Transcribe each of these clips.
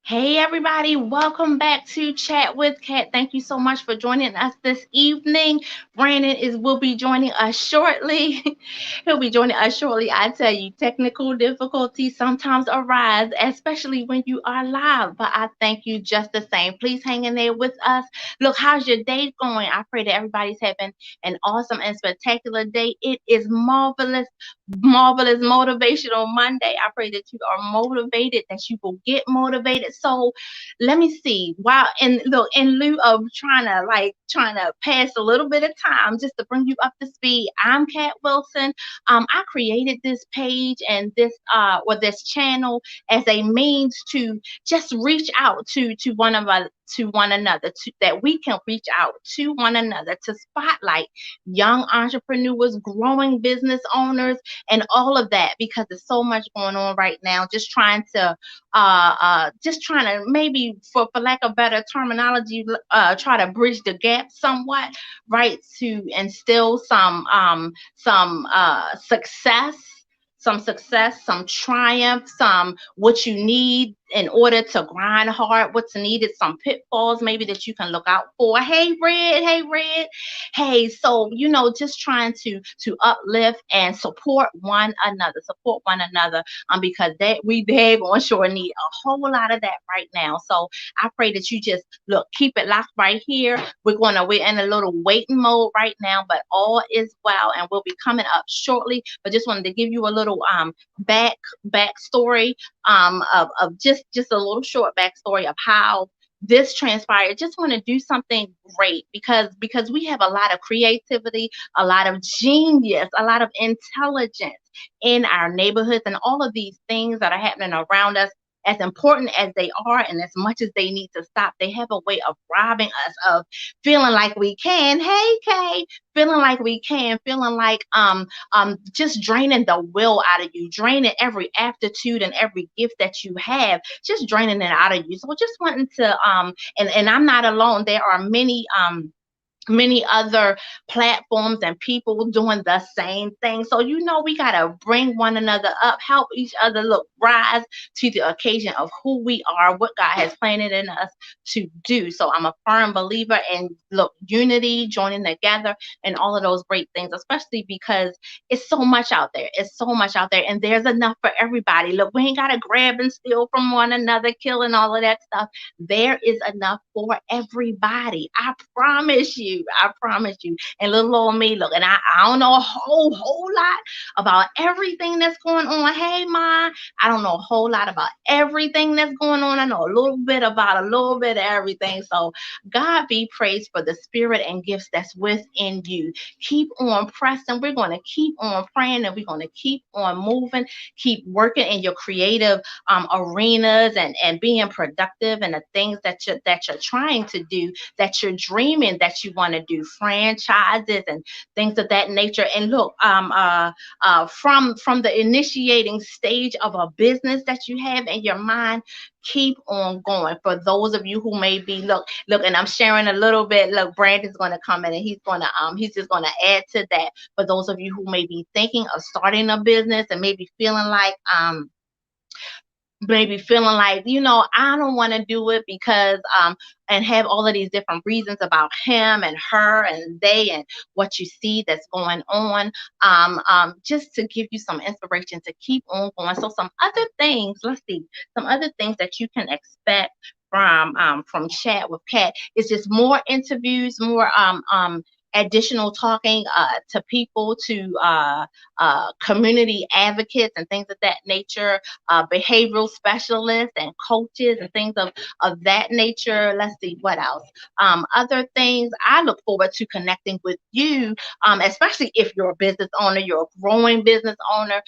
Hey everybody, welcome back to Chat with Kat. Thank you so much for joining us this evening. Brandon will be joining us shortly. He'll be joining us shortly. I tell you, technical difficulties sometimes arise, especially when you are live. But I thank you just the same. Please hang in there with us. Look, how's your day going? I pray that everybody's having an awesome and spectacular day. It is marvelous motivational Monday. I pray that you are motivated, that you will get motivated. So let me see. Wow, and look, in lieu of trying to pass a little bit of time just to bring you up to speed, I'm Kat Wilson. I created this page and this channel as a means to just reach out to one another, that we can reach out to one another to spotlight young entrepreneurs, growing business owners, and all of that, because there's so much going on right now. Just trying to maybe, for lack of better terminology, try to bridge the gap somewhat, right? To instill some success, some triumph, some what you need in order to grind hard, what's needed, some pitfalls maybe that you can look out for. Hey, so just trying to uplift and support one another, because that we dare on sure need a whole lot of that right now. So I pray that you just look, keep it locked right here. We're in a little waiting mode right now, but all is well, and we'll be coming up shortly. But just wanted to give you a little backstory, of just a little short backstory of how this transpired. Just want to do something great, because we have a lot of creativity, a lot of genius, a lot of intelligence in our neighborhoods, and all of these things that are happening around us, as important as they are and as much as they need to stop, they have a way of robbing us of feeling like we can. Hey, Kay, feeling like we can, feeling like just draining the will out of you, draining every aptitude and every gift that you have, just draining it out of you. So just wanting to and I'm not alone. There are many other platforms and people doing the same thing. So we gotta bring one another up, help each other look, rise to the occasion of who we are, what God has planted in us to do. So I'm a firm believer in, look, unity, joining together, and all of those great things, especially because it's so much out there. It's so much out there, and there's enough for everybody. Look, we ain't gotta grab and steal from one another, killing all of that stuff. There is enough for everybody. I promise you. I promise you. And little old me, look, and I don't know a whole lot about everything that's going on. Hey, Ma, I don't know a whole lot about everything that's going on. I know a little bit about a little bit of everything. So God be praised for the spirit and gifts that's within you. Keep on pressing. We're going to keep on praying, and we're going to keep on moving. Keep working in your creative arenas, and being productive in the things that you're trying to do, that you're dreaming that you want to do, franchises and things of that nature. And look, from the initiating stage of a business that you have in your mind, keep on going. For those of you who may be, look, and I'm sharing a little bit. Look, Brandon's going to come in, and he's just going to add to that. For those of you who may be thinking of starting a business and maybe feeling like, I don't want to do it because and have all of these different reasons about him and her and they and what you see that's going on, just to give you some inspiration to keep on going. So some other things, let's see, some other things that you can expect from Chat with Kat is just more interviews, more additional talking to people, to community advocates and things of that nature, behavioral specialists and coaches and things of that nature. Let's see what else. Other things, I look forward to connecting with you, especially if you're a business owner, you're a growing business owner.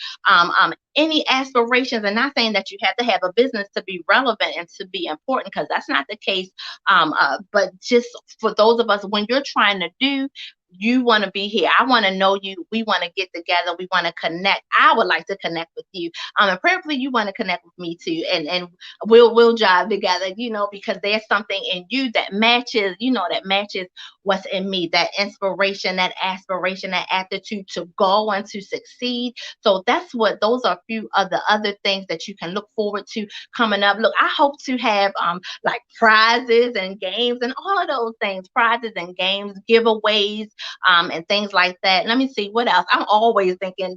Any aspirations, and not saying that you have to have a business to be relevant and to be important, because that's not the case. But just for those of us, when you're trying to do, you want to be here. I want to know you. We want to get together. We want to connect. I would like to connect with you. And preferably you want to connect with me too. And we'll drive together, because there's something in you that matches what's in me, that inspiration, that aspiration, that aptitude to go and to succeed. So those are a few of the other things that you can look forward to coming up. Look, I hope to have like prizes and games and all of those things, prizes and games, giveaways, and things like that. Let me see what else. I'm always thinking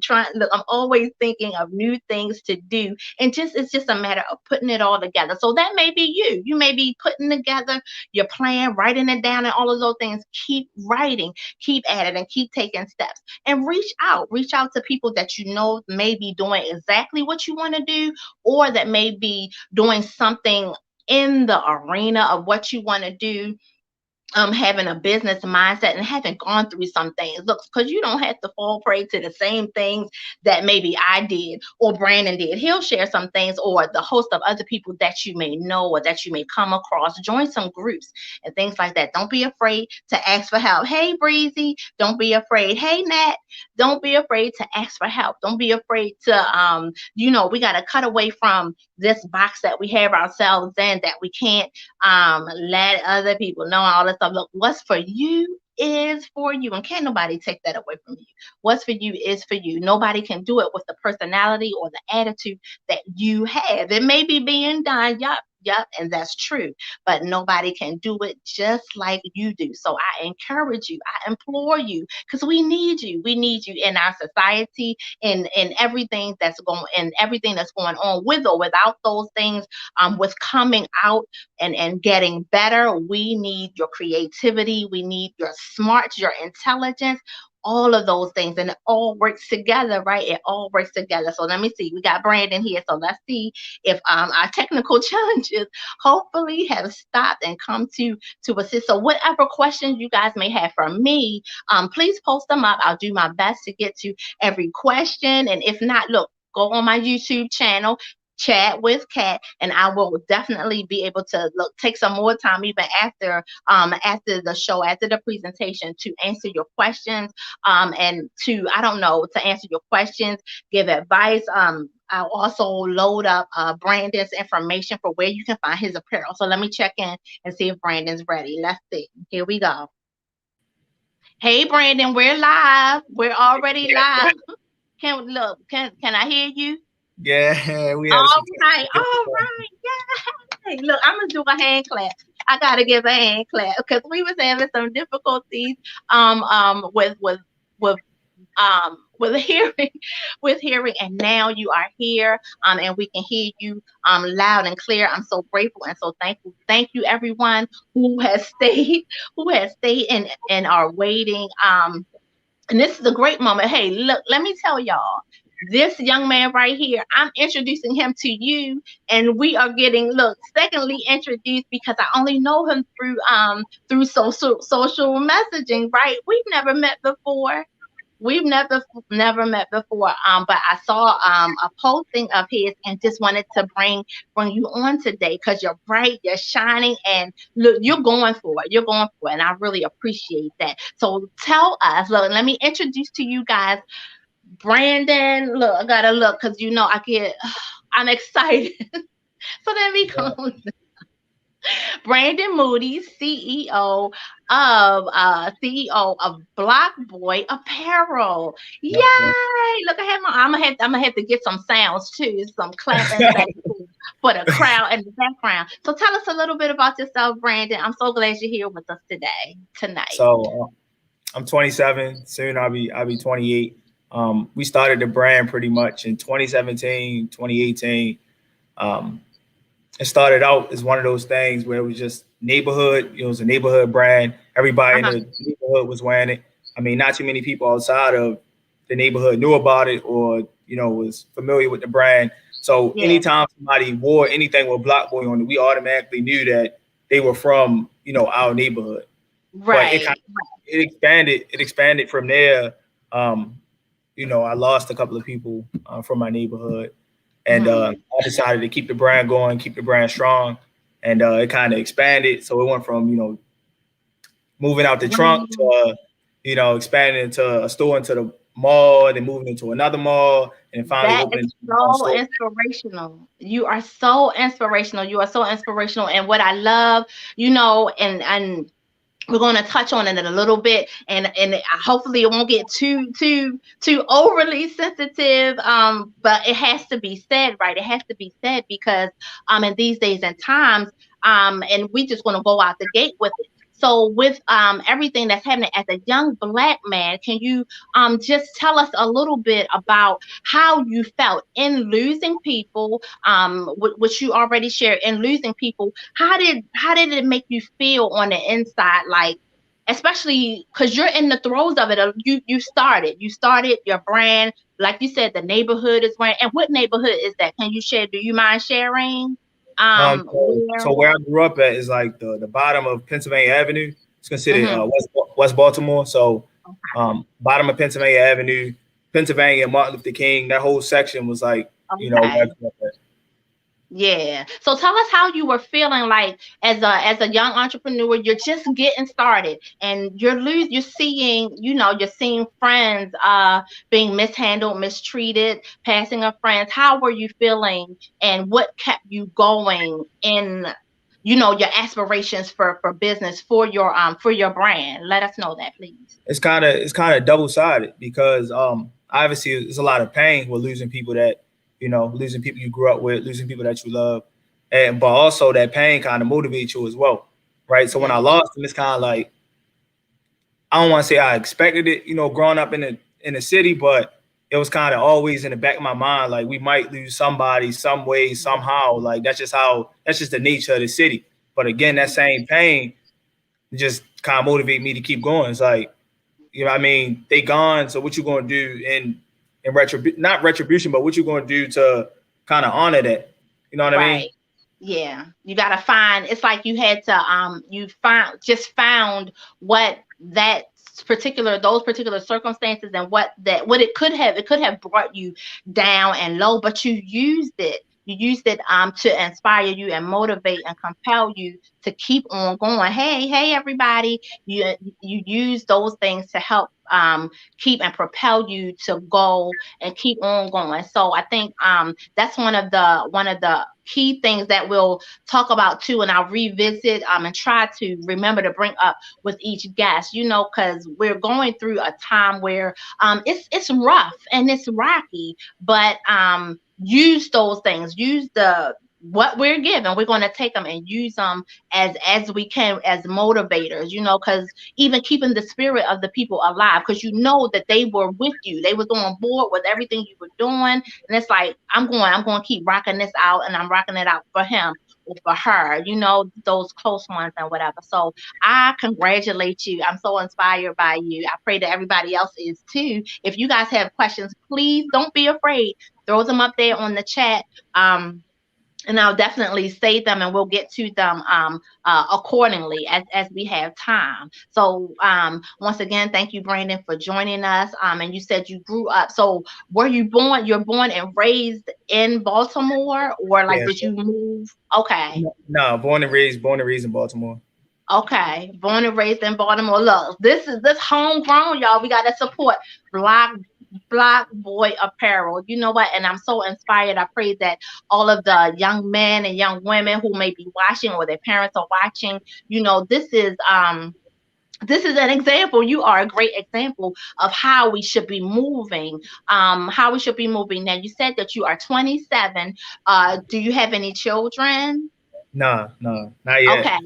of new things to do. And it's just a matter of putting it all together. So that may be you. You may be putting together your plan, writing it down, and all of those things. Keep writing, keep at it, and keep taking steps. And reach out to people that you know may be doing exactly what you want to do, or that may be doing something in the arena of what you want to do, having a business mindset and having gone through some things. Look, because you don't have to fall prey to the same things that maybe I did or Brandon did. He'll share some things, or the host of other people that you may know or that you may come across. Join some groups and things like that. Don't be afraid to ask for help. Hey, Breezy, don't be afraid. Hey, Nat, don't be afraid to ask for help. Don't be afraid to, we got to cut away from this box that we have ourselves in, that we can't let other people know all this stuff. Look, what's for you is for you, and can't nobody take that away from you. What's for you is for you. Nobody can do it with the personality or the attitude that you have. It may be being done, yep, and that's true, but nobody can do it just like you do. So I encourage you, I implore you, because we need you. We need you in our society, in everything that's going on, with or without those things, with coming out and getting better. We need your creativity. We need your smarts, your intelligence, all of those things, and it all works together, right? It all works together. So let me see. We got Brandon here. So let's see if our technical challenges hopefully have stopped and come to assist. So whatever questions you guys may have for me, please post them up. I'll do my best to get to every question. And if not, look, go on my YouTube channel, Chat with Kat, and I will definitely be able to take some more time even after the show, after the presentation, to answer your questions, and to answer your questions, give advice. I'll also load up Brandon's information for where you can find his apparel. So let me check in and see if Brandon's ready. Let's see. Here we go. Hey, Brandon, we're live. We're already live. Can I hear you? Yeah, we had All some right, all difficult. right. Yay. Look, I'm gonna do a hand clap. I gotta give a hand clap because we was having some difficulties with with hearing and now you are here, and we can hear you loud and clear. I'm so grateful and so thankful. Thank you everyone who has stayed and are waiting. And this is a great moment. Hey, look, let me tell y'all, this young man right here, I'm introducing him to you, and we are getting, look, secondly introduced, because I only know him through social messaging, right? We've never met before. We've never met before. But I saw a posting of his and just wanted to bring you on today because you're bright, you're shining, and look, you're going for it. You're going for it, and I really appreciate that. So tell us, look, let me introduce to you guys Brandon. Look, I gotta look because I'm excited. So let me Yeah, come. Brandon Moody, CEO of BlockBoy Apparel. yeah. Yay! Look, I'm gonna have to get some sounds too, some clapping things for the crowd in the background. So tell us a little bit about yourself, Brandon. I'm so glad you're here with us tonight. So I'm 27. Soon I'll be 28. We started the brand pretty much in 2017, 2018. Um, it started out as one of those things where it was just neighborhood. It was a neighborhood brand. Everybody in Uh-huh. the neighborhood was wearing it. I mean, not too many people outside of the neighborhood knew about it or was familiar with the brand. So Yeah. anytime somebody wore anything with Block Boy on it, we automatically knew that they were from our neighborhood. But Right. it expanded from there. Um, I lost a couple of people from my neighborhood, and Hmm. I decided to keep the brand going, keep the brand strong, and it kind of expanded. So it went from moving out the trunk Wow. to expanding into a store into the mall, and then moving into another mall, and then finally That is opening my own so store. inspirational. You are so inspirational. You are so inspirational. And what I love, and we're going to touch on it a little bit, and hopefully it won't get too overly sensitive, but it has to be said, right? It has to be said because in these days and times, and we just going to go out the gate with it. So with everything that's happening as a young Black man, can you just tell us a little bit about how you felt in losing people, which you already shared, in losing people? How did it make you feel on the inside, like, especially because you're in the throes of it? You started your brand, like you said, the neighborhood is wearing. And what neighborhood is that? Can you share? Do you mind sharing? Where? So where I grew up at is like the bottom of Pennsylvania Avenue. It's considered Mm-hmm. West Baltimore. So bottom of Pennsylvania Avenue, Pennsylvania, Martin Luther King. That whole section was like, where I Okay. grew up at. Yeah. So tell us how you were feeling, like, as a young entrepreneur. You're just getting started, and you're seeing friends being mishandled, mistreated, passing of friends. How were you feeling, and what kept you going in your aspirations for business, for your brand? Let us know that, please. It's kind of double sided because obviously there's a lot of pain with losing people that losing people you grew up with, losing people that you love, and but also that pain kind of motivates you as well, right? So when I Yeah. lost them, it's kind of like I don't want to say I expected it, growing up in the city, but it was kind of always in the back of my mind, like we might lose somebody, some way, somehow. Like that's just the nature of the city. But again, that same pain just kind of motivate me to keep going. It's like, what I mean? They gone, so what you gonna do in not retribution, but what you gonna do to kind of honor that? You know what I mean? Right. Yeah, you gotta find. It's like you had to you found what those particular circumstances, and what it could have brought you down and low, but you used it to inspire you and motivate and compel you to keep on going. Hey, everybody, you use those things to help keep and propel you to go and keep on going. So I think that's one of the key things that we'll talk about too, and I'll revisit and try to remember to bring up with each guest, because we're going through a time where it's rough and it's rocky, but use those things, use the what we're given. We're going to take them and use them as we can, as motivators, because even keeping the spirit of the people alive, because that they were with you, they was on board with everything you were doing, and it's like, I'm going to keep rocking this out, and I'm rocking it out for him or for her, those close ones and whatever. So I congratulate you. I'm so inspired by you. I pray that everybody else is too. If you guys have questions, please don't be afraid. Throw them up there on the chat. And I'll definitely save them, and we'll get to them accordingly as we have time. So once again, thank you, Brandon, for joining us. And you said you grew up. So you're born and raised in Baltimore, or like Yeah. did you move? Okay. No, born and raised in Baltimore. Okay, born and raised in Baltimore. Look, this homegrown, y'all. We gotta support BlockBoy Apparel. You know what? And I'm so inspired. I pray that all of the young men and young women who may be watching, or their parents are watching, this is an example. You are a great example of how we should be moving. How we should be moving. Now, you said that you are 27. Do you have any children? Nah, no, not yet. Okay.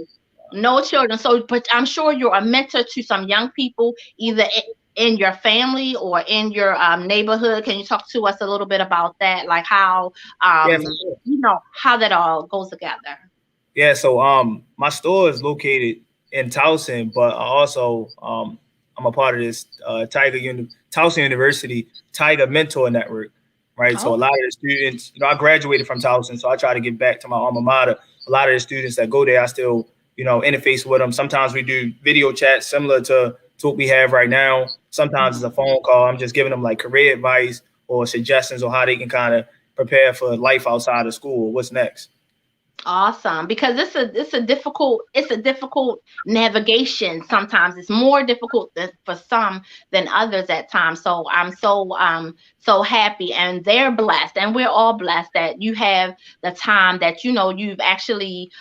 No children. So, but I'm sure you're a mentor to some young people, either in your family or in your neighborhood. Can you talk to us a little bit about that? Like how, Yeah, for sure. how that all goes together. Yeah, so my store is located in Towson, but I also I'm a part of this Towson University Tiger Mentor Network, right? So a Oh, lot of the students, I graduated from Towson, so I try to give back to my alma mater. A lot of the students that go there, I still interface with them. Sometimes we do video chats similar to what we have right now. Sometimes it's a phone call. I'm just giving them like career advice or suggestions on how they can kind of prepare for life outside of school. What's next? Awesome, because it's a difficult navigation. Sometimes it's more difficult for some than others at times. So I'm so happy, and they're blessed, and we're all blessed that you have the time that you've actually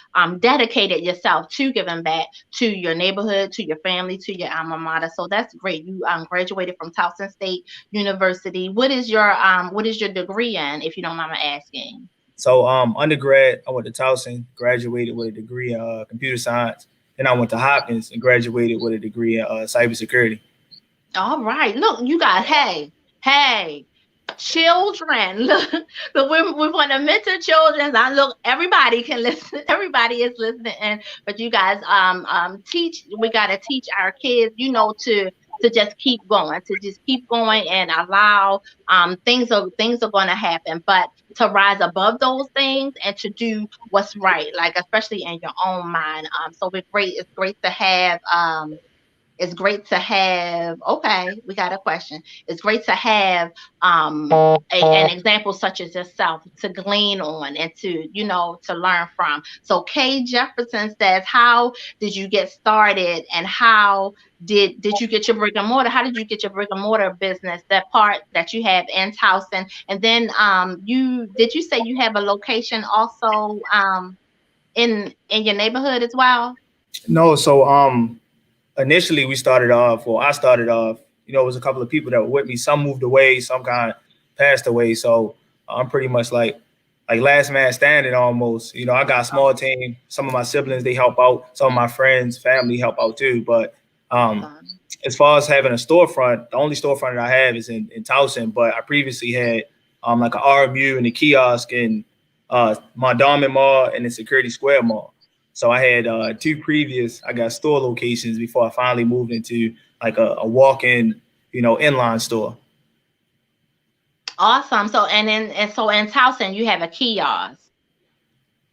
dedicated yourself to giving back to your neighborhood, to your family, to your alma mater. So that's great. You graduated from Towson State University. What is your degree in, if you don't mind me asking? So undergrad, I went to Towson, graduated with a degree in computer science. Then I went to Hopkins and graduated with a degree in cybersecurity. All right. Look, you guys, hey, children. Look, we want to mentor children. I look, everybody can listen. Everybody is listening. But you guys, teach. We gotta teach our kids, to just keep going, and allow things are going to happen, but to rise above those things and to do what's right, like especially in your own mind. So it's great to have okay, we got a question. It's great to have an example such as yourself to glean on and to learn from. So Kay Jefferson says, how did you get started, and how did you get your brick and mortar? How did you get your brick and mortar business, that part that you have in Towson? And then you say you have a location also in your neighborhood as well? No, so initially I started off, it was a couple of people that were with me. Some moved away, some kind of passed away. So I'm pretty much like last man standing almost. I got a small team. Some of my siblings, they help out. Some of my friends, family help out too. But as far as having a storefront, the only storefront that I have is in Towson. But I previously had like an RMU and a kiosk in Mondawmin Mall and the Security Square Mall. So I had I got store locations before I finally moved into like a walk-in, inline store. Awesome. So in Towson you have a kiosk.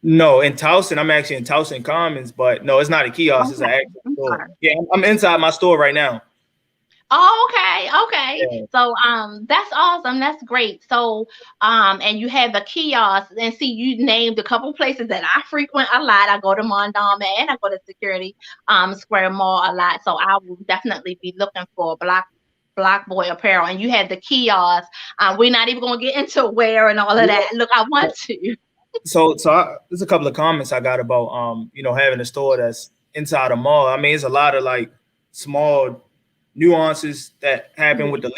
No, in Towson, I'm actually in Towson Commons, but no, it's not a kiosk. It's an Okay. actual store. Yeah, I'm inside my store right now. Oh, okay. Yeah. So that's awesome. That's great. So and you have a kiosk, and see, you named a couple places that I frequent a lot. I go to Mondawmin and I go to Security Square Mall a lot. So I will definitely be looking for BlockBoy Apparel. And you had the kiosk. We're not even gonna get into where and all of that. Look, I want to. There's a couple of comments I got about having a store that's inside a mall. I mean, it's a lot of like small nuances that happen with the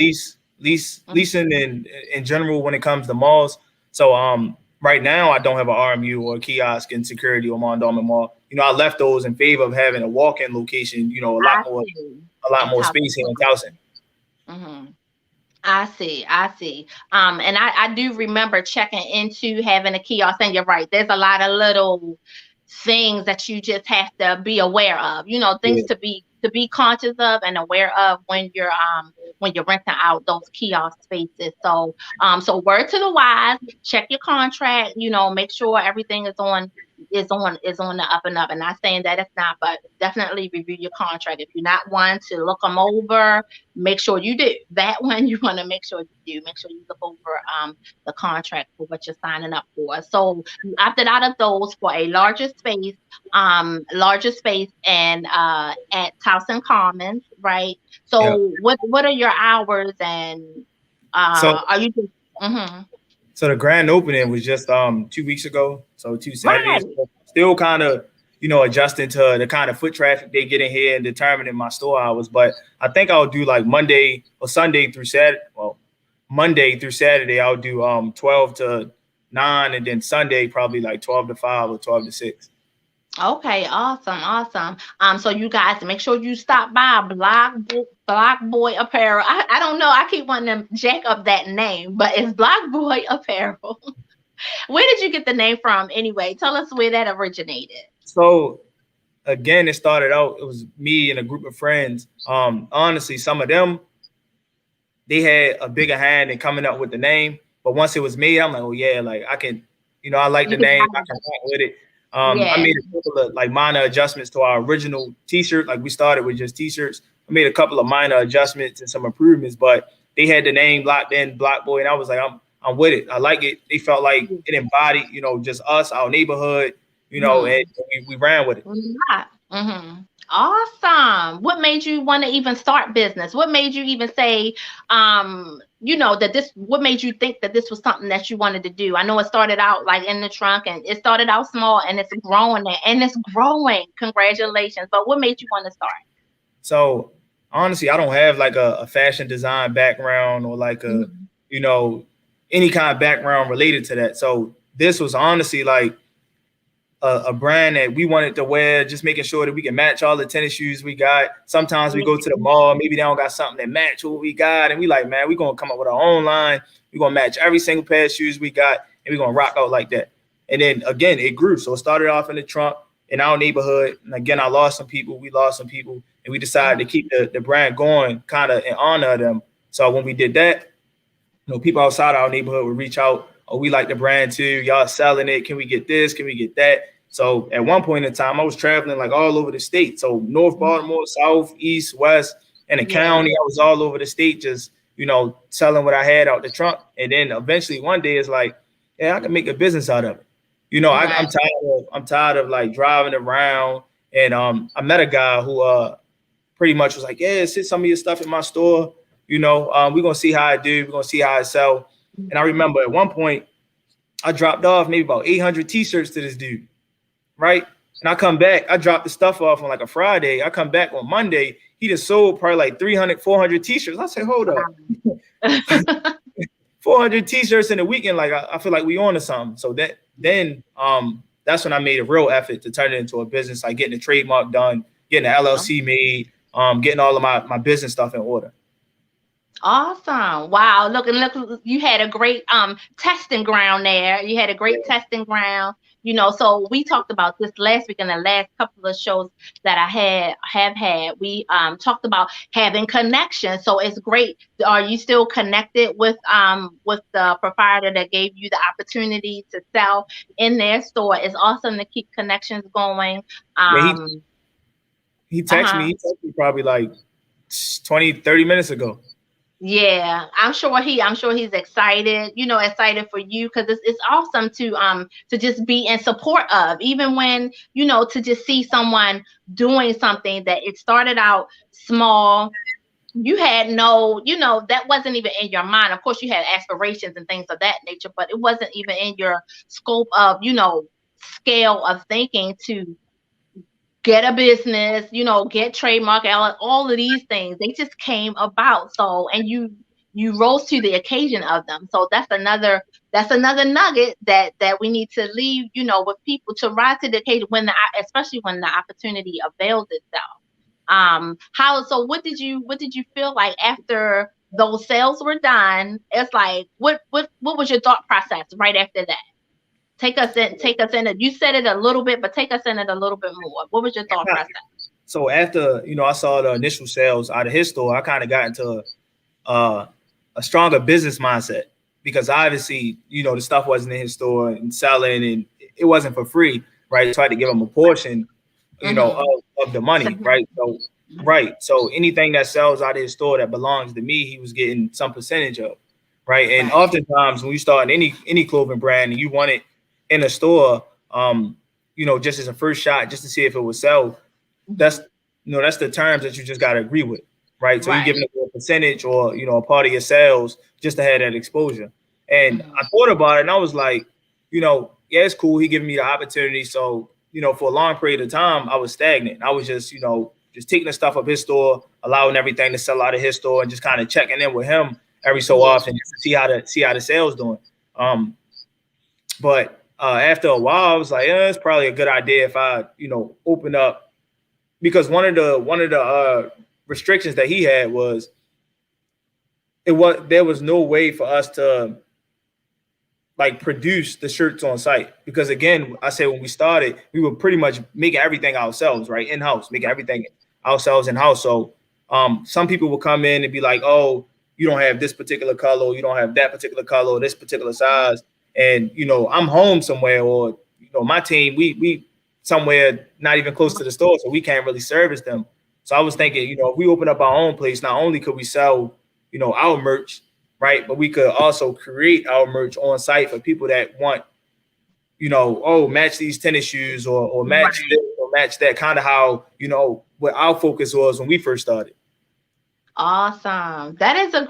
leasing and in general when it comes to malls. So right now I don't have an RMU or a kiosk in Security or Mondawmin Mall. I left those in favor of having a walk-in location. A lot more space here in Towson. Mm-hmm. I see. And I do remember checking into having a kiosk, and you're right. There's a lot of little things that you just have to be aware of. Things Yeah. to be conscious of and aware of when you're renting out those kiosk spaces. So word to the wise, check your contract. Make sure everything is on the up and up. And not saying that it's not, but definitely review your contract. If you're not one to look them over, make sure you do. That one you want to make sure you do. Make sure you look over the contract for what you're signing up for. So you opted out of those for a larger space and at Towson Commons, right? Yeah. So what are your hours, and So are you just So the grand opening was just 2 weeks ago. So 2 Saturdays. right? Still kind of, adjusting to the kind of foot traffic they get in here and determining my store hours. But I think I'll do like Monday or Sunday through Saturday. Well, Monday through Saturday, I'll do 12 to 9, and then Sunday probably like 12 to 5 or 12 to 6. Okay, awesome. So you guys make sure you stop by Block Boy Apparel. I don't know. I keep wanting to jack up that name, but it's Block Boy Apparel. Where did you get the name from anyway? Tell us where that originated. So again, it started out, it was me and a group of friends. Honestly, some of them, they had a bigger hand in coming up with the name. But once it was me, I'm like, oh yeah, like I can, I like the name, I can rock with it. I made a couple of like minor adjustments to our original t-shirt. Like we started with just t-shirts. I made a couple of minor adjustments and some improvements, but they had the name locked in, BlockBoy, and I was like, I'm with it. I like it. They felt like it embodied, just us, our neighborhood, you know, and we ran with it. Mm-hmm. Awesome. What made you want to even start business? What made you even say, that what made you think that this was something that you wanted to do? I know it started out like in the trunk and it started out small and it's growing and it's growing. Congratulations. But what made you want to start? So honestly, I don't have like a fashion design background or like you know, any kind of background related to that. So this was honestly like a brand that we wanted to wear, just making sure that we can match all the tennis shoes we got. Sometimes we go to the mall, maybe they don't got something that match what we got, and we like, man, we're gonna come up with our own line. We're gonna match every single pair of shoes we got, and we're gonna rock out like that. And then again, it grew. So it started off in the trunk in our neighborhood. And again, I lost some people, we lost some people, and we decided to keep the brand going kind of in honor of them. So when we did that, people outside our neighborhood would reach out. Oh, we like the brand too. Y'all selling it. Can we get this? Can we get that? So at one point in time, I was traveling like all over the state. So North Baltimore, South, East, West, and the county. I was all over the state just, selling what I had out the trunk. And then eventually one day it's like, yeah, I can make a business out of it. I'm tired of like driving around. And I met a guy who pretty much was like, yeah, sit some of your stuff in my store. We're going to see how I do. We're going to see how I sell. And I remember at one point, I dropped off maybe about 800 T-shirts to this dude, right? And I come back, I dropped the stuff off on like a Friday. I come back on Monday, he just sold probably like 300, 400 T-shirts. I said, hold up. 400 T-shirts in a weekend, like I feel like we on to something. So that's when I made a real effort to turn it into a business, like getting the trademark done, getting the LLC made, getting all of my business stuff in order. Awesome. Wow. Look, you had a great testing ground there. You had a great testing ground. So we talked about this last week in the last couple of shows that I have had. We talked about having connections. So it's great. Are you still connected with the proprietor that gave you the opportunity to sell in their store? It's awesome to keep connections going. He texted me probably like 20, 30 minutes ago. Yeah, I'm sure he's excited, excited for you because it's awesome to just be in support of, even when, to just see someone doing something that it started out small. You had that wasn't even in your mind. Of course, you had aspirations and things of that nature, but it wasn't even in your scope of, scale of thinking to get a business, get trademark, all of these things. They just came about. So, and you rose to the occasion of them. So that's another nugget that we need to leave, with people to rise to the occasion especially when the opportunity avails itself. So what did you feel like after those sales were done? It's like, what was your thought process right after that? Take us in it. You said it a little bit, but take us in it a little bit more. What was your thought process? So after, I saw the initial sales out of his store, I kind of got into a stronger business mindset because obviously, the stuff wasn't in his store and selling and it wasn't for free, right? So I had to give him a portion, of the money, right? So, right. So anything that sells out of his store that belongs to me, he was getting some percentage of, right? And oftentimes when you start any clothing brand and you want it in a store, just as a first shot, just to see if it would sell, that's the terms that you just got to agree with, right? So you're giving it a percentage or, a part of your sales just to have that exposure. And I thought about it and I was like, yeah, it's cool. He giving me the opportunity. So, for a long period of time, I was stagnant. I was just, just taking the stuff up his store, allowing everything to sell out of his store and just kind of checking in with him every so often just to see how the sales doing. But after a while, I was like, it's probably a good idea if I, open up, because one of the restrictions that he had was there was no way for us to like produce the shirts on site, because again, I said when we started, we were pretty much making everything ourselves, right, in house, making everything ourselves in house. So some people will come in and be like, oh, you don't have this particular color, you don't have that particular color, this particular size. And, I'm home somewhere or, my team, we somewhere not even close to the store, so we can't really service them. So I was thinking, if we open up our own place, not only could we sell, our merch, right, but we could also create our merch on site for people that want you know, oh, match these tennis shoes or match Right. this or match that, kind of how, you know, what our focus was when we first started. Awesome. That is a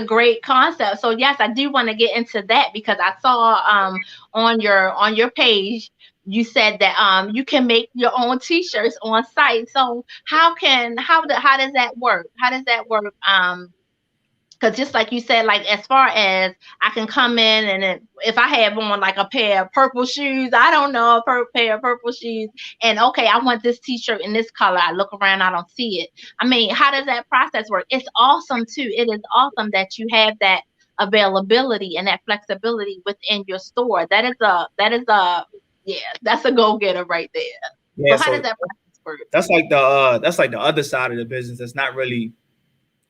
great concept. So yes, I do want to get into that because I saw on your page you said that you can make your own t-shirts on site. So how does that work? How does that work? Because just like you said, like as far as I can come in and if I have on like a pair of purple shoes, I don't know, pair of purple shoes, and okay, I want this t-shirt in this color. I look around, I don't see it. I mean, how does that process work? It's awesome too. It is awesome that you have that availability and that flexibility within your store. Yeah, that's a go-getter right there. Yeah, So how so does that process work? that's like the other side of the business that's not really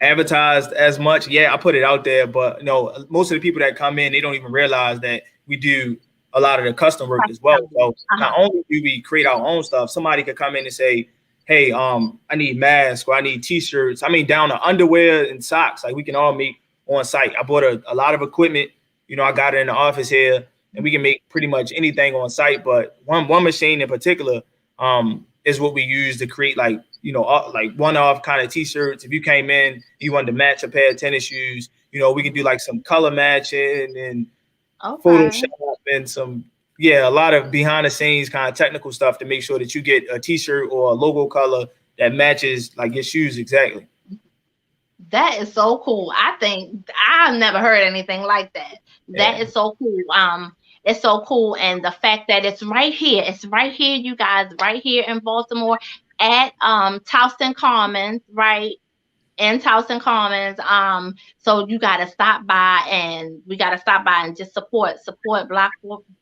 advertised as much. Yeah, I put it out there, but you know, most of the people that come in, they don't even realize that we do a lot of the custom work as well. So not only do we create our own stuff, somebody could come in and say, hey, I need masks or I need t-shirts. I mean, down to underwear and socks, like we can all make on site. I bought a lot of equipment, you know, I got it in the office here, and we can make pretty much anything on site. But one machine in particular is what we use to create, like, you know, like one-off kind of t-shirts. If you came in, you wanted to match a pair of tennis shoes, you know, we can do like some color matching and Photoshop and some, yeah, a lot of behind the scenes kind of technical stuff to make sure that you get a t-shirt or a logo color that matches like your shoes exactly. That is so cool. I think I've never heard anything like that. That Yeah. is so cool. It's so cool. And the fact that it's right here, you guys, right here in Baltimore at Towson Commons, right? In Towson Commons. So you gotta stop by and we gotta stop by and just support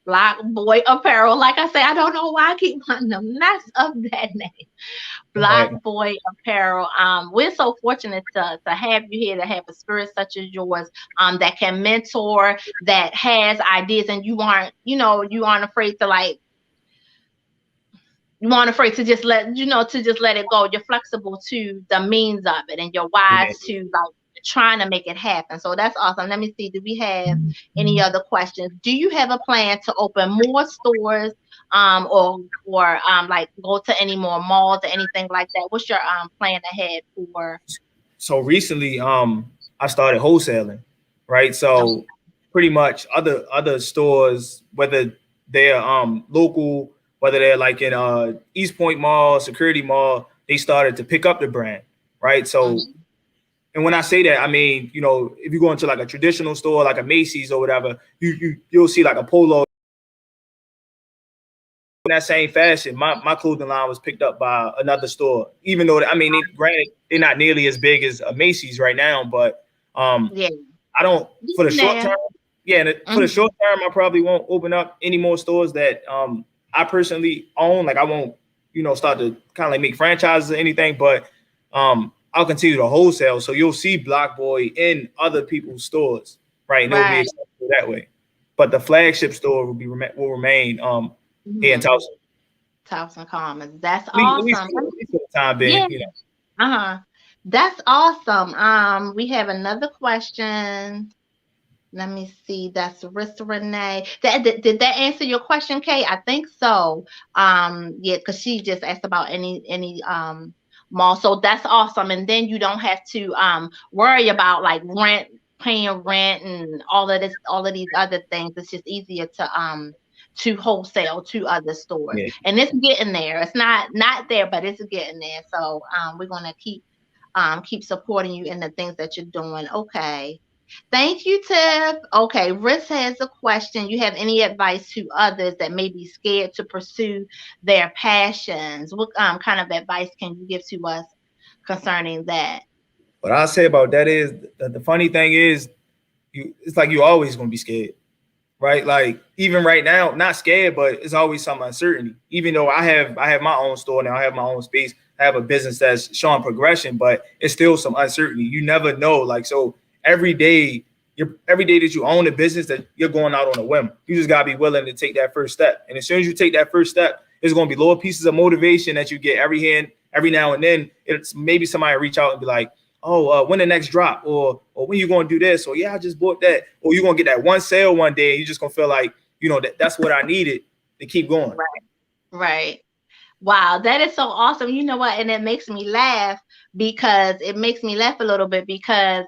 BlockBoy Apparel. Like I say, I don't know why I keep wanting to mess up that name. BlockBoy Apparel. We're so fortunate to have you here, to have a spirit such as yours, that can mentor, that has ideas, and you aren't afraid to just let it go. You're flexible to the means of it, and you're wise to like trying to make it happen. So that's awesome. Let me see. Do we have any other questions? Do you have a plan to open more stores, or like go to any more malls or anything like that? What's your plan ahead for? So recently, I started wholesaling, right? So pretty much other stores, whether they're local, whether they're like in East Point Mall, Security Mall, they started to pick up the brand, right? So, and when I say that, I mean, you know, if you go into like a traditional store, like a Macy's or whatever, you'll see like a Polo. In that same fashion, my clothing line was picked up by another store, even though, I mean, granted, they're not nearly as big as a Macy's right now, but Yeah. I don't, for the short term, for the short term, I probably won't open up any more stores that I personally own. Like I won't, you know, start to kind of like make franchises or anything, but I'll continue to wholesale. So you'll see BlockBoy in other people's stores, right? And it'll be accessible that way. But the flagship store will remain here in Towson. Towson Commons. That's awesome. At least for the time being, you know. That's awesome. We have another question. Let me see. That's Rissa Renee. Did that answer your question, Kay? I think so. Yeah, because she just asked about any mall. So that's awesome. And then you don't have to worry about like paying rent and all of these other things. It's just easier to wholesale to other stores. Yeah. And it's getting there. It's not there, but it's getting there. So we're gonna keep supporting you in the things that you're doing. Okay. Thank you, Tiff. Okay, Riss has a question. You have any advice to others that may be scared to pursue their passions? What kind of advice can you give to us concerning that? What I'll say about that is that the funny thing is, it's like you're always going to be scared, right? Like even right now, not scared, but it's always some uncertainty. Even though I have my own store now, I have my own space, I have a business that's showing progression, but it's still some uncertainty. You never know, like so. Every day that you own a business, that you're going out on a whim. You just gotta be willing to take that first step. And as soon as you take that first step, there's gonna be little pieces of motivation that you get every now and then. It's maybe somebody reach out and be like, "Oh, when the next drop?" or "When you gonna do this?" Or "Yeah, I just bought that." Or you're gonna get that one sale one day, and you're just gonna feel like that's what I needed to keep going. Right. Wow, that is so awesome. You know what? And it makes me laugh a little bit because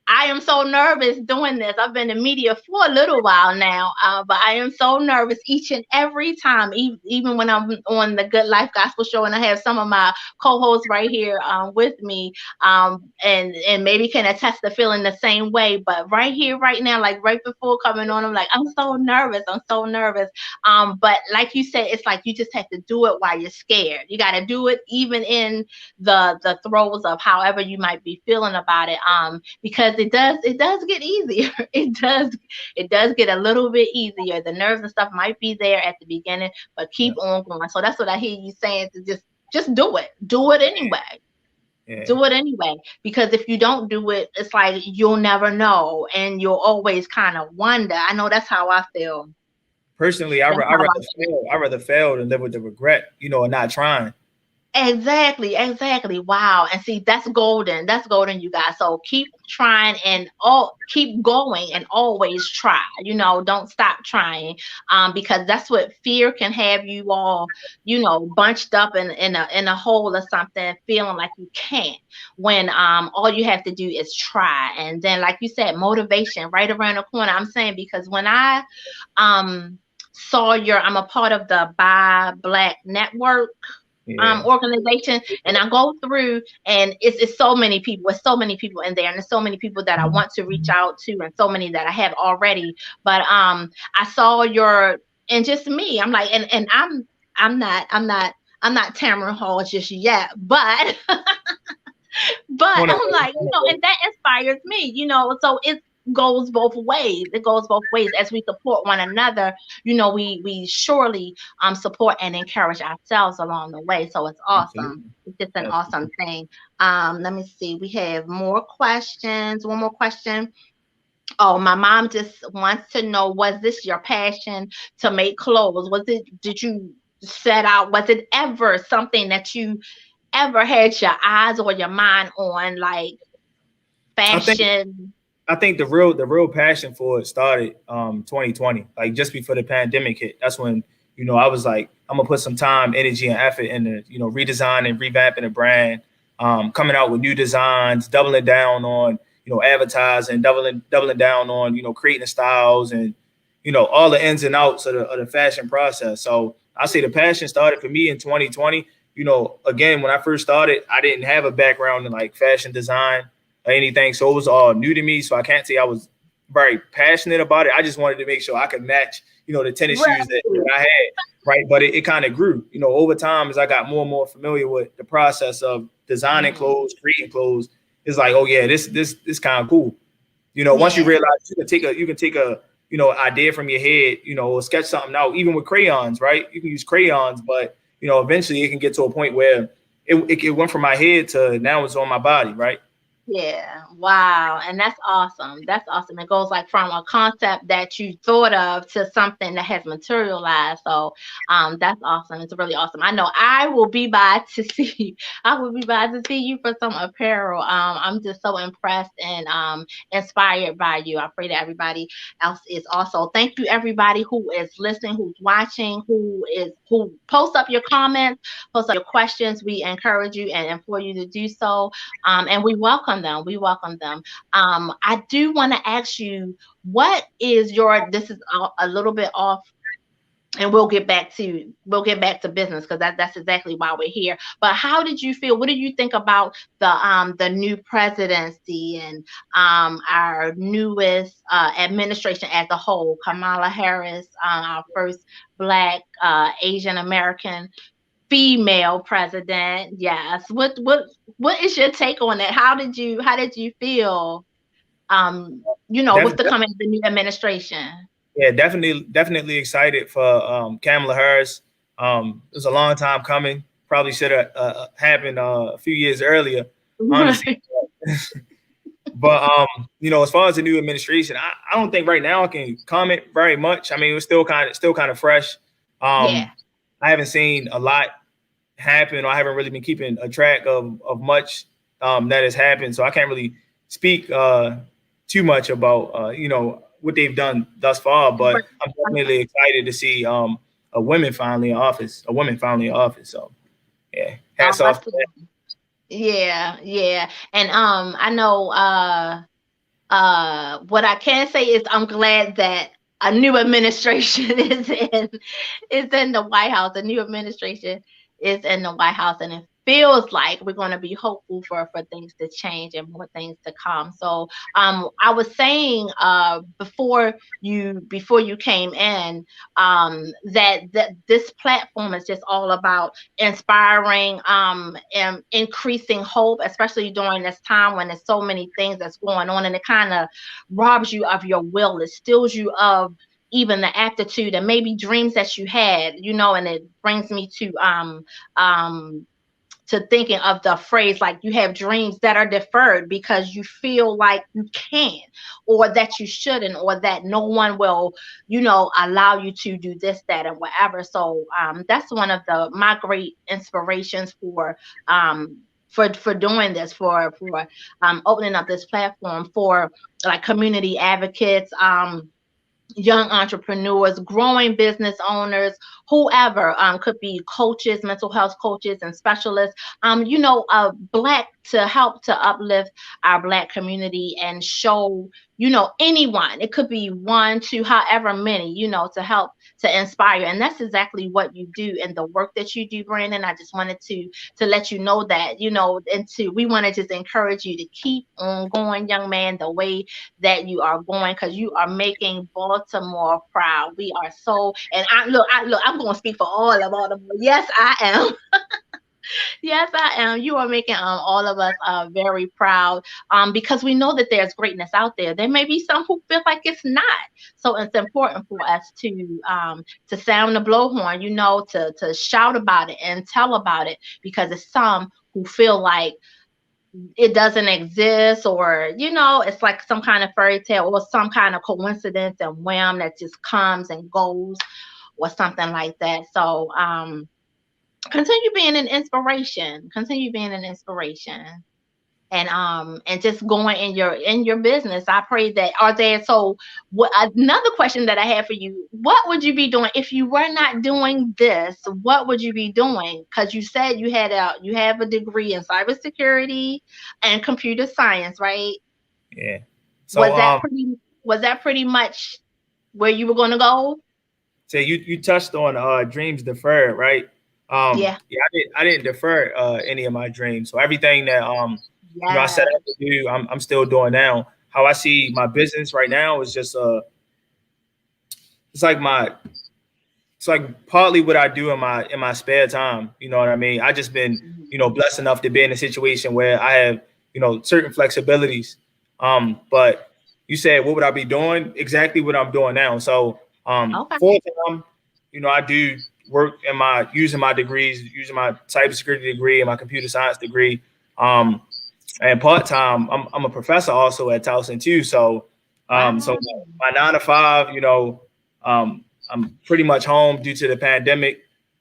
I am so nervous doing this. I've been in media for a little while now, but I am so nervous each and every time, even when I'm on the Good Life Gospel Show and I have some of my co-hosts right here with me, and maybe can attest to feeling the same way. But right here, right now, like right before coming on, I'm like, I'm so nervous. I'm so nervous. But like you said, it's like you just have to do it while you're scared. You got to do it even in the throes of however you might be feeling about it. Because it does get easier. It does get a little bit easier. The nerves and stuff might be there at the beginning, but keep on going. So that's what I hear you saying, to just do it. Do it anyway. Yeah. Do it anyway, because if you don't do it, it's like you'll never know, and you'll always kind of wonder. I know that's how I feel. Personally, I'd rather fail than live with the regret, and not trying. Exactly. Wow. And see, that's golden. That's golden, you guys. So keep trying and keep going and always try. Don't stop trying. Because that's what fear can have you all, bunched up in a hole or something, feeling like you can't. When all you have to do is try. And then, like you said, motivation right around the corner. I'm saying, because when I saw I'm a part of the Buy Black Network. Organization, and I go through, and it's so many people. It's so many people in there, and there's so many people that I want to reach out to, and so many that I have already. But I saw and just me. I'm like, and I'm not Tamron Hall just yet, but but I'm like, and that inspires me, so it goes both ways. It goes both ways. As we support one another, we surely support and encourage ourselves along the way. So it's awesome. It's just an awesome thing. Let me see. We have more questions. One more question. Oh, my mom just wants to know, was this your passion to make clothes? Did you set out, was it ever something that you ever had your eyes or your mind on, like fashion? I think the real passion for it started 2020, like just before the pandemic hit. That's when, I was like, I'm gonna put some time, energy, and effort into, redesigning, revamping the brand, coming out with new designs, doubling down on, advertising, doubling down on, creating styles and, all the ins and outs of the fashion process. So I say the passion started for me in 2020. Again, when I first started, I didn't have a background in like fashion design or anything. So it was all new to me. So I can't say I was very passionate about it. I just wanted to make sure I could match, the tennis shoes that I had. Right. But it kind of grew, over time as I got more and more familiar with the process of designing clothes, creating clothes. It's like, oh yeah, this kind of cool. Once you realize you can take a idea from your head, or sketch something out, even with crayons, right? You can use crayons, but eventually it can get to a point where it went from my head to now it's on my body, right? Yeah. Wow. And that's awesome. That's awesome. It goes like from a concept that you thought of to something that has materialized. So that's awesome. It's really awesome. I know I will be by to see you. I will be by to see you for some apparel. I'm just so impressed and inspired by you. I pray that everybody else is also. Thank you, everybody who is listening, who's watching, who post up your comments, post up your questions. We encourage you and implore you to do so. And we welcome them. We welcome them. I do want to ask you, what is this is a little bit off, and we'll get back to business, because that's exactly why we're here. But how did you feel? What do you think about the new presidency and our newest administration as a whole? Kamala Harris, our first Black Asian American female president. Yes. What is your take on it? How did you feel with the coming of the new administration? Yeah, definitely excited for Kamala Harris. It was a long time coming. Probably should have happened a few years earlier, honestly. But as far as the new administration, I don't think right now I can comment very much. I mean, it was still kind of fresh. I haven't seen a lot happen, or I haven't really been keeping a track of much that has happened. So I can't really speak too much about what they've done thus far, but But- I'm definitely excited to see a woman finally in office. So yeah, hats off to that. Awesome. Yeah, yeah. And I know what I can say is I'm glad that a new administration is in the White House. The new administration is in the White House, and it feels like we're going to be hopeful for things to change and more things to come. So I was saying before you came in that this platform is just all about inspiring and increasing hope, especially during this time when there's so many things that's going on, and it kind of robs you of your will. It steals you of even the aptitude and maybe dreams that you had, and it brings me to thinking of the phrase, like, you have dreams that are deferred because you feel like you can't, or that you shouldn't, or that no one will allow you to do this, that, and whatever. So that's one of my great inspirations for doing this, for opening up this platform for like community advocates, young entrepreneurs, growing business owners, whoever, could be coaches, mental health coaches and specialists, Black, to help to uplift our Black community and show, anyone, it could be one, two, however many, to help to inspire. And that's exactly what you do in the work that you do, Brandon. I just wanted to let you know that, we want to just encourage you to keep on going, young man, the way that you are going, because you are making Baltimore proud. We are so, and I'm going to speak for all of Baltimore. Yes, I am. Yes, I am. You are making all of us very proud, because we know that there's greatness out there. There may be some who feel like it's not. So it's important for us to sound the blowhorn, to shout about it and tell about it, because it's some who feel like it doesn't exist, or it's like some kind of fairy tale or some kind of coincidence and whim that just comes and goes, or something like that. So continue being an inspiration, and just going in your business. I pray that what, another question that I have for you, what would you be doing if you were not doing this? What would you be doing? Because you said you have a degree in cybersecurity and computer science, right? Yeah. So Was that pretty much where you were going to go? so you touched on dreams deferred, right? Yeah. Yeah, I didn't defer any of my dreams. So everything that I set Yeah. out to do, I'm still doing now. How I see my business right now is just it's like it's like partly what I do in my spare time. You know what I mean? I just been, blessed enough to be in a situation where I have, certain flexibilities. But you said, what would I be doing? Exactly what I'm doing now. So Okay. full time, I do work using my degrees, using my cybersecurity degree and my computer science degree. And part time, I'm a professor also at Towson too. So so Wow. my 9 to 5, I'm pretty much home due to the pandemic.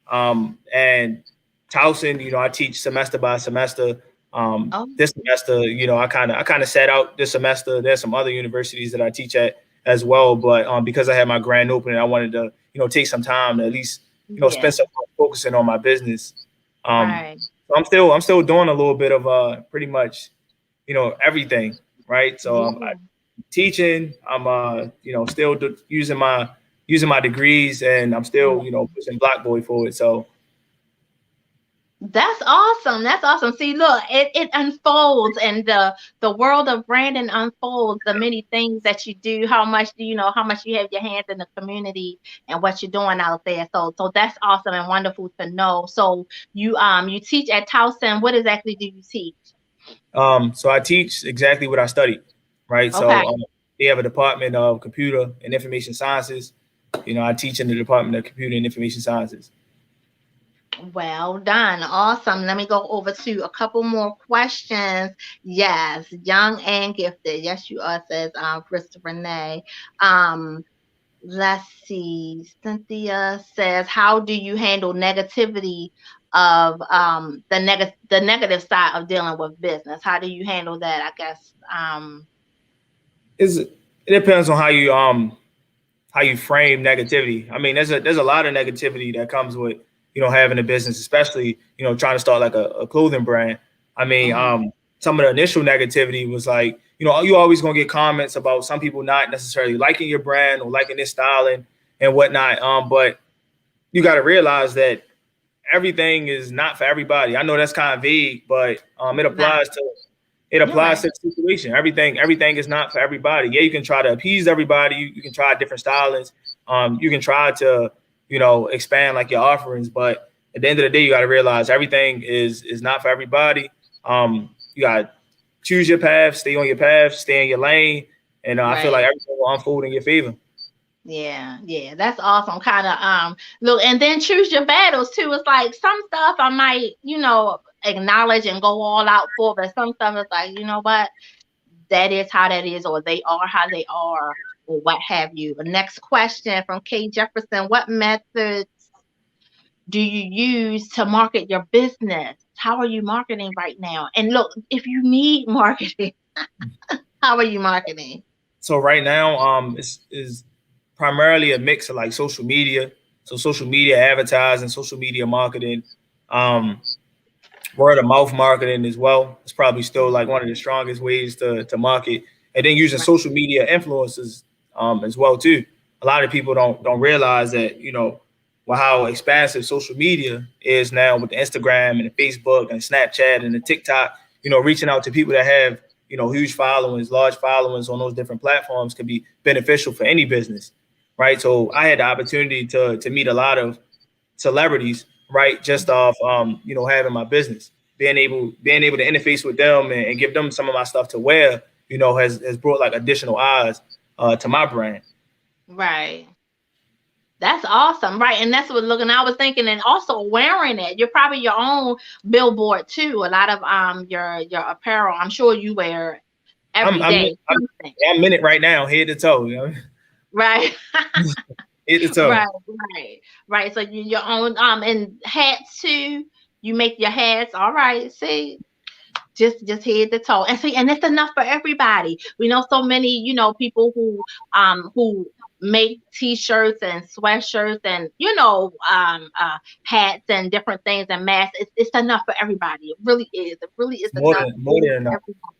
And Towson, I teach semester by semester. Oh, This semester, I kind of set out this semester. There's some other universities that I teach at as well, but because I had my grand opening, I wanted to, take some time to at least, yeah. spend some time focusing on my business. Um, Right. so I'm still doing a little bit of pretty much, everything, right? So I'm Yeah. teaching. I'm still using my degrees, and I'm still, Yeah. pushing BlockBoy forward. So That's awesome. That's awesome. See, look, it unfolds, and the world of Brandon unfolds. The many things that you do, how much do you know, how much you have your hands in the community and what you're doing out there. So that's awesome and wonderful to know. So you teach at Towson. What exactly do you teach? so I teach exactly what I studied, right? Okay. So they have a department of computer and information sciences. I teach in the department of computer and information sciences. Well done. Awesome. Let me go over to a couple more questions. Yes, young and gifted. Yes, you are, says Christopher Renee. Um, let's see. Cynthia says, how do you handle negativity of the negative side of dealing with business? How do you handle that? I guess. Is It depends on how you frame negativity. I mean, there's a lot of negativity that comes with having a business, especially trying to start like a clothing brand. I mean, some of the initial negativity was like you always gonna get comments about some people not necessarily liking your brand or liking this styling and whatnot. But you got to realize that everything is not for everybody. I know that's kind of vague, but it applies to the situation. Everything is not for everybody. Yeah, you can try to appease everybody. You can try different stylings. You can try to, expand like your offerings, but at the end of the day, you got to realize everything is not for everybody. You got to choose your path, stay on your path, stay in your lane, and I feel like everything will unfold in your favor. Yeah, that's awesome. Kind of look, and then choose your battles too. It's like some stuff I might, acknowledge and go all out for, but some stuff is like, you know what, that is how that is, or they are how they are, or what have you. The next question from Kay Jefferson: what methods do you use to market your business? How are you marketing right now? And look, if you need marketing, how are you marketing? So right now, is primarily a mix of like social media, so social media advertising, social media marketing, um, word of mouth marketing as well. It's probably still like one of the strongest ways to market, and then using social media influencers as well too. A lot of people don't realize that well, how expansive social media is now with the Instagram and the Facebook and Snapchat and the TikTok. Reaching out to people that have huge followings, large followings on those different platforms could be beneficial for any business, right? So I had the opportunity to meet a lot of celebrities, right? Just off having my business, being able to interface with them and give them some of my stuff to wear, has brought like additional eyes to my brand. Right. That's awesome, right? And that's what looking. I was thinking, and also wearing it. You're probably your own billboard too. A lot of your apparel. I'm sure you wear every I'm day. I'm in it right now, head to toe. Right. Head to toe. Right. So you your own and hats too. You make your hats. All right. See, just head to toe, and see, and it's enough for everybody. We know so many people who make t-shirts and sweatshirts and hats and different things and masks. It's enough for everybody. It really is. It really is enough More than enough. everybody.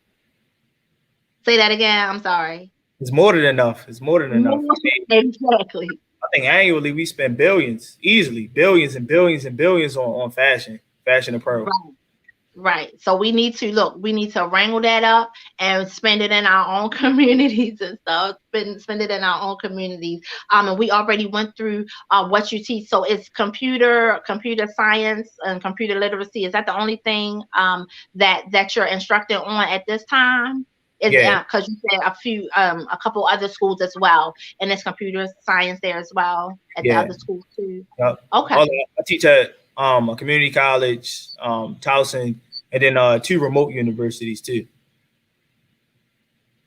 Say that again. I'm sorry. It's more than enough. It's more than enough. Exactly. I think annually we spend billions, easily billions and billions and billions on fashion apparel. Right. So we need to wrangle that up and spend it in our own communities and stuff. Spend it in our own communities. And we already went through what you teach. So it's computer science and computer literacy. Is that the only thing that you're instructing on at this time? Yeah. Because you said a couple other schools as well, and it's computer science there as well at the other schools too. Yep. Okay. I teach at a community college, Towson, and then 2 remote universities too.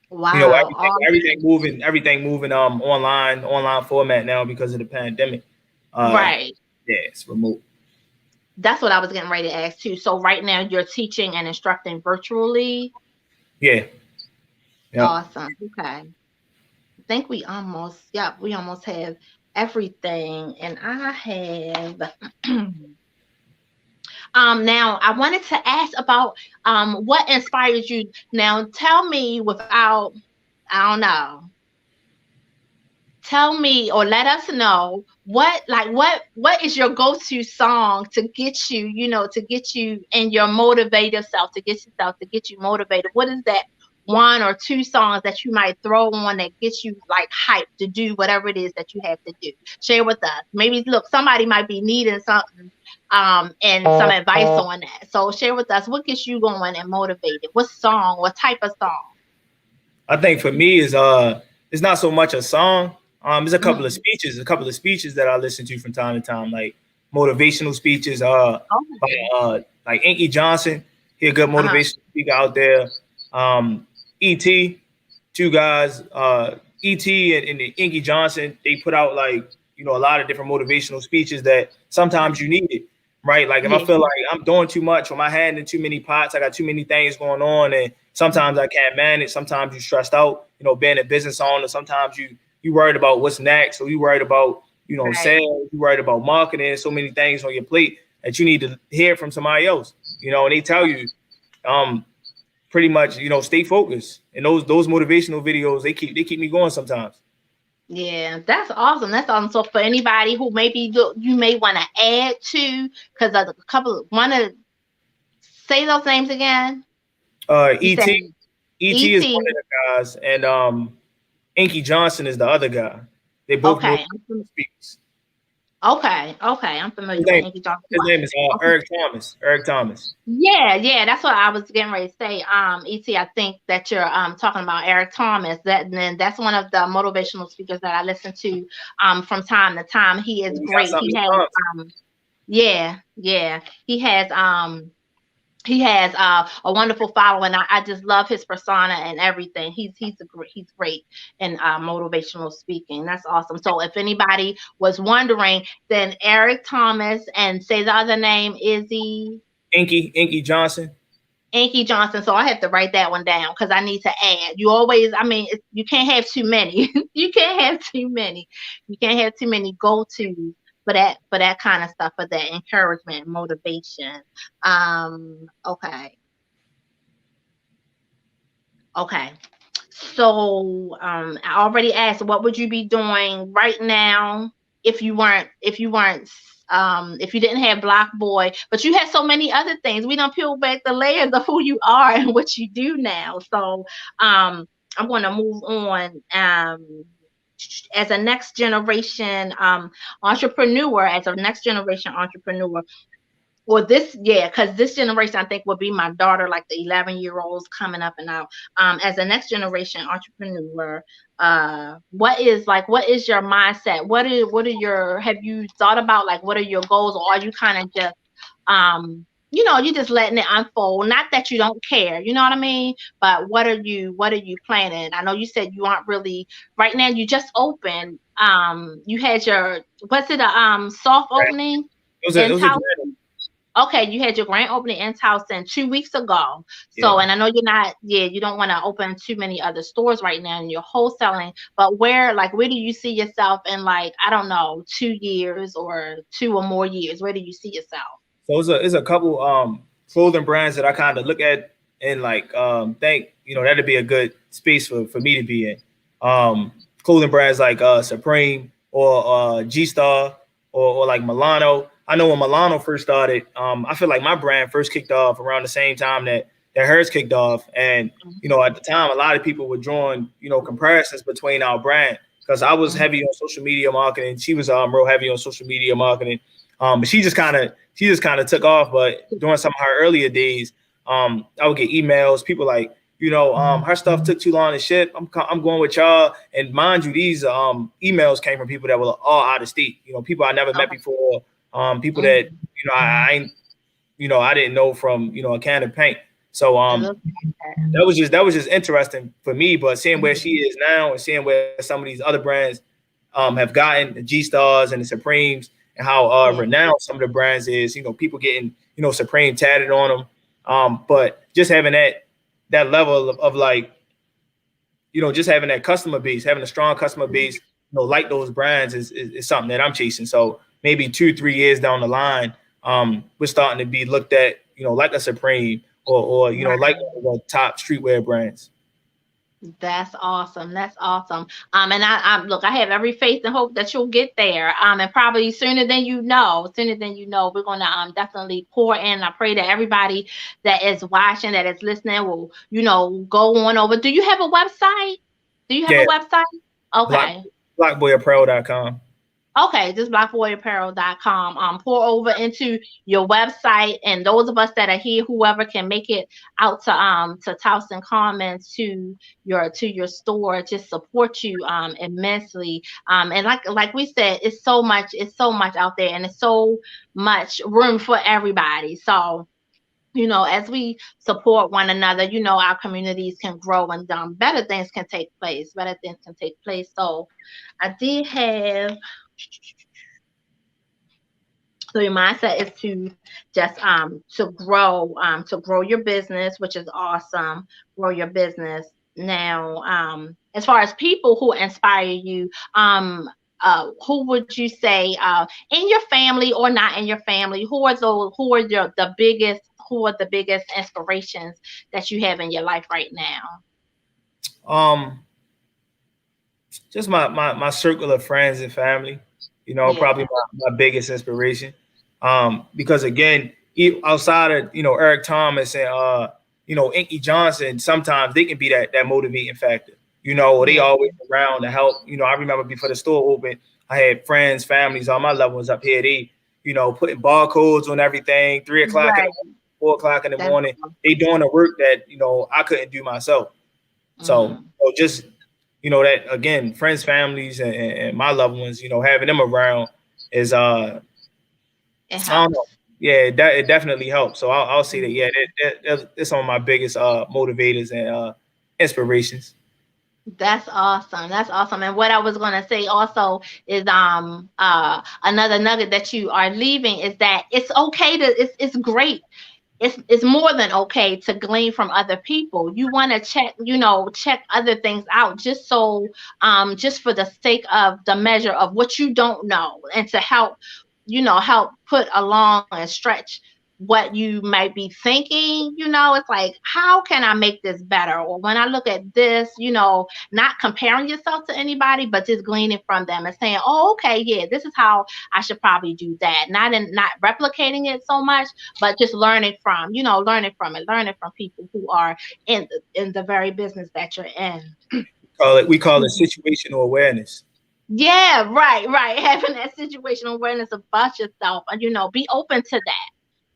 Wow. Everything moving online format now because of the pandemic. Right. Yeah, it's remote. That's what I was getting ready to ask too. So right now you're teaching and instructing virtually. Yeah. Yep. Awesome. Okay. I think we almost have everything, and I have now I wanted to ask about what inspires you. Now tell me without, I don't know. Tell me or let us know what is your go-to song to get you, to get you in your motivated self, to get you motivated. What is that 1 or 2 songs that you might throw on that gets you like hyped to do whatever it is that you have to do? Share with us. Maybe look, somebody might be needing something and some advice on that. So share with us what gets you going and motivated. What song, what type of song? I think for me is it's not so much a song. There's a couple of speeches that I listen to from time to time, like motivational speeches. Like Inky Johnson, he a good motivational speaker out there. E.T., 2 guys, E.T. and Inky Johnson, they put out like a lot of different motivational speeches that sometimes you need it. right? Like if I Yeah. feel like I'm doing too much or my hand in too many pots, I got too many things going on, and sometimes I can't manage. Sometimes you stressed out, being a business owner. Sometimes you worried about what's next, or you worried about Right. sales. You worried about marketing. So many things on your plate that you need to hear from somebody else. And they tell you, pretty much, stay focused. And those motivational videos, they keep me going sometimes. Yeah, that's awesome. That's awesome. So for anybody who maybe you may want to add to, because a couple want to say those names again. You Et said Et is ET. one of the guys, and Inky Johnson is the other guy. They both Okay. motivational speakers. Okay. I'm His familiar with name Angie Johnson. his name is Okay. Eric Thomas. Eric Thomas. Yeah, that's what I was getting ready to say. ET, I think that you're talking about Eric Thomas. That's one of the motivational speakers that I listen to from time to time. He is He got great. something He to has promise. yeah. He has a wonderful following. I just love his persona and everything. He's great in motivational speaking. That's awesome. So if anybody was wondering, then Eric Thomas, and say the other name, Izzy Inky Johnson. Inky Johnson. So I have to write that one down because I need to add. You always, I mean, you can't have too many. You can't have too many. You can't have too many go-tos for that kind of stuff, for that encouragement, motivation. Okay. Okay. So I already asked, what would you be doing right now if you didn't have Block Boy, but you had so many other things. We don't peel back the layers of who you are and what you do now. So I'm going to move on. As a next generation entrepreneur, well, because this generation, I think, will be my daughter, like the 11-year-olds coming up and out. As a next generation entrepreneur, what is your mindset? Have you thought about, like, what are your goals, or are you kind of just, you just letting it unfold? Not that you don't care, you know what I mean? But what are you planning? I know you said you aren't really right now. You just opened. You had your, what's it, a soft Right. opening It in was a Towson? grand. Okay, you had your grand opening in Towson 2 weeks ago. So, Yeah. and I know you don't want to open too many other stores right now, and you're wholesaling, but where do you see yourself in, like, I don't know, 2 years or 2 or more years? Where do you see yourself? So it's a couple clothing brands that I kind of look at and like think that'd be a good space for me to be in. Clothing brands like Supreme or G Star or like Milano. I know when Milano first started, I feel like my brand first kicked off around the same time that hers kicked off, and at the time a lot of people were drawing comparisons between our brand because I was Mhm. heavy on social media marketing. She was real heavy on social media marketing. But she just kind of took off. But during some of her earlier days, I would get emails, people like, her stuff took too long to ship. I'm going with y'all. And mind you, these emails came from people that were all out of state. People I never met Okay. before. People that Mhm. I didn't know from a can of paint. So I love that. that was just interesting for me. But seeing where she Mhm. is now and seeing where some of these other brands have gotten, the G Stars and the Supremes, and how Yeah. renowned some of the brands is. People getting Supreme tatted on them. But just having that level of like just having that customer base, having a strong customer base, like those brands is something that I'm chasing. So maybe 2-3 years down the line, we're starting to be looked at, like a Supreme or like Right. one of the top streetwear brands. That's awesome. That's awesome. And I look, I have every faith and hope that you'll get there. And probably sooner than you know, we're gonna definitely pour in. I pray that everybody that is watching, that is listening, will go on over. Do you have a website? Do you have a Yeah, website? block Okay. blockboyapparel.com. Okay, just blackboyapparel.com. Pour over into your website, and those of us that are here, whoever can make it out to Towson Commons, to your store, just support you immensely. And like we said, it's so much out there, and it's so much room for everybody. So as we support one another, our communities can grow, and better things can take place. Better things can take place. So I did have So your mindset is to just to grow your business, which is awesome. Grow your business. Now, as far as people who inspire you, who would you say in your family or not in your family, who are the biggest inspirations that you have in your life right now? Um, just my circle of friends and family, probably Yeah. my biggest inspiration. Because again, outside of Eric Thomas and Inky Johnson, sometimes they can be that motivating factor. They Yeah. always around to help. I remember before the store opened, I had friends, families, all my loved ones up here. They putting barcodes on everything. 3 o'clock in the Right. morning, 4 o'clock in the That's morning. They doing the work that I couldn't do myself. So, mm, just that again, friends, families, and my loved ones, having them around is it I don't know. helps. Yeah, it definitely helps. So I'll say that. Yeah, Mhm. that's some of my biggest motivators and inspirations. That's awesome. That's awesome. And what I was gonna say also is another nugget that you are leaving is that it's okay to it's great. It's more than okay to glean from other people. You want to check other things out just for the sake of the measure of what you don't know and to help put along and stretch what you might be thinking. It's like, how can I make this better? Or when I look at this, not comparing yourself to anybody, but just gleaning from them and saying, oh, okay, yeah, this is how I should probably do that. Not replicating it so much, but just learning from people who are in the very business that you're in. We call it Excuse me. situational awareness. Yeah, right, right. Having that situational awareness about yourself, and be open to that.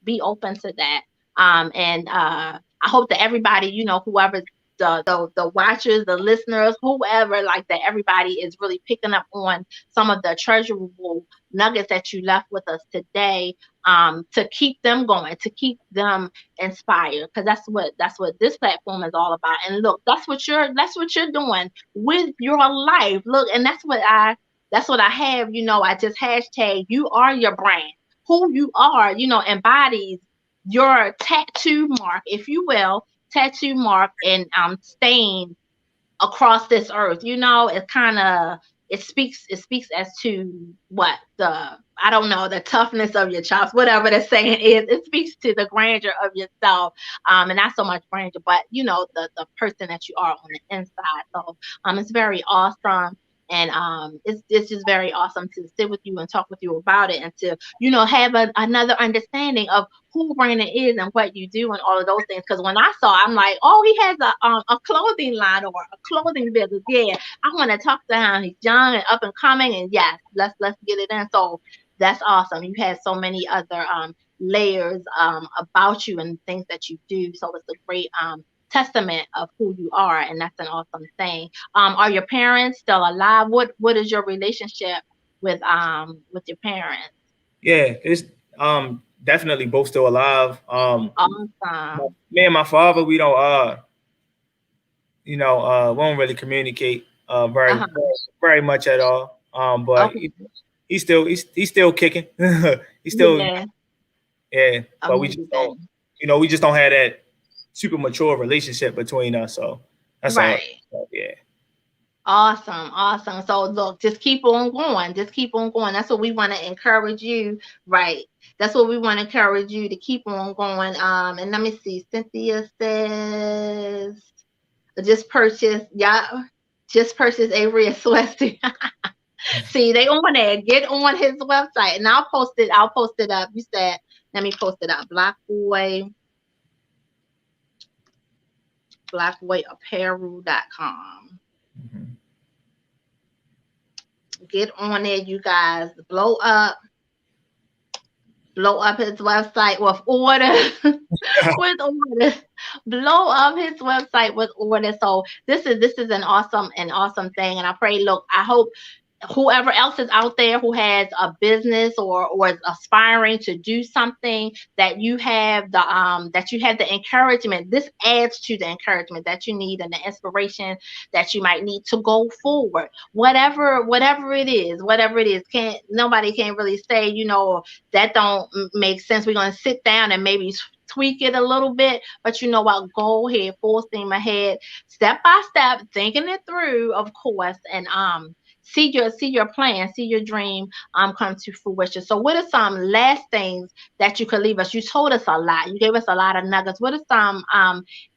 Be open to that. And I hope that everybody, whoever the watchers, the listeners, whoever, like that, everybody is really picking up on some of the treasurable nuggets that you left with us today. To keep them going, to keep them inspired, because that's what this platform is all about. And look, that's what you're doing with your life. Look, and that's what I have. I just hashtag you are your brand. Who you are, embodies your tattoo mark, if you will, tattoo mark and stain across this earth. It speaks as to what the I don't know, the toughness of your chops, whatever the saying is. It speaks to the grandeur of yourself, and not so much grandeur, but the person that you are on the inside. So it's very awesome. And it's just very awesome to sit with you and talk with you about it, and to have another understanding of who Brandon is and what you do and all of those things. Because when I saw, I'm like, oh, he has a clothing line or a clothing business. Yeah, I want to talk to him. He's young and up and coming, and yes, let's get it in. So that's awesome. You have so many other layers about you and things that you do. So it's a great testament of who you are, and that's an awesome thing. Are your parents still alive? What is your relationship with your parents? Yeah, it's definitely both still alive. Awesome. Me and my father, we don't we don't really communicate very Uh-huh. very much at all. But Okay. he's still kicking. He's still, Yeah. yeah, but Amazing. we just don't have that super mature relationship between us. So that's all. Right. Yeah. Awesome, awesome. So look, just keep on going. Just keep on going. That's what we want to encourage you. Right. That's what we want to encourage you to keep on going. And let me see. Cynthia says yeah, just purchase Avery a sweatshirt. See, they on there. Get on his website. And I'll post it up. You said, let me post it up. BlockBoyApparel.com. Mhm. Get on there, you guys. Blow up his website with orders. With orders. Blow up his website with orders. So this is an awesome thing. And I pray, look, I hope whoever else is out there who has a business or is aspiring to do something, that you have the encouragement. This adds to the encouragement that you need and the inspiration that you might need to go forward. Whatever it is, can't nobody can really say, that don't make sense. We're gonna sit down and maybe tweak it a little bit, but you know what? Go ahead, full steam ahead, step by step, thinking it through, of course, and see your plan, see your dream come to fruition. So what are some last things that you could leave us? You told us a lot. You gave us a lot of nuggets. What are some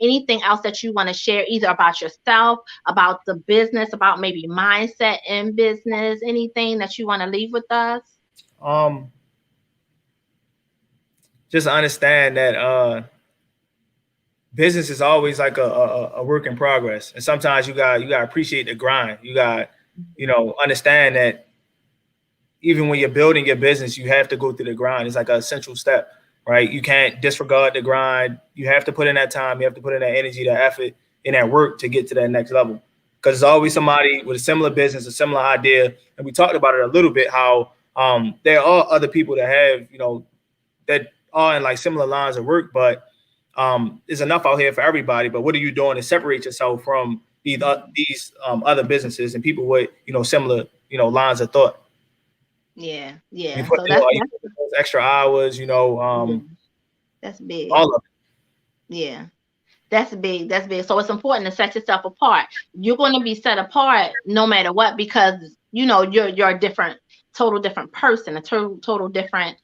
anything else that you want to share, either about yourself, about the business, about maybe mindset in business, anything that you want to leave with us? Just understand that business is always like a work in progress, and sometimes you got to appreciate the grind. You got understand that even when you're building your business, you have to go through the grind. It's like an essential step, right? You can't disregard the grind. You have to put in that time. You have to put in that energy, that effort, and that work to get to that next level. Because there's always somebody with a similar business, a similar idea, and we talked about it a little bit. How there are other people that have that are in like similar lines of work, but there's enough out here for everybody. But what are you doing to separate yourself from these other businesses and people with similar lines of thought? Yeah. You put, So you put those extra hours, that's big. all of it. Yeah. That's big. That's big. So it's important to set yourself apart. You're going to be set apart no matter what, because you're a total different person, a total different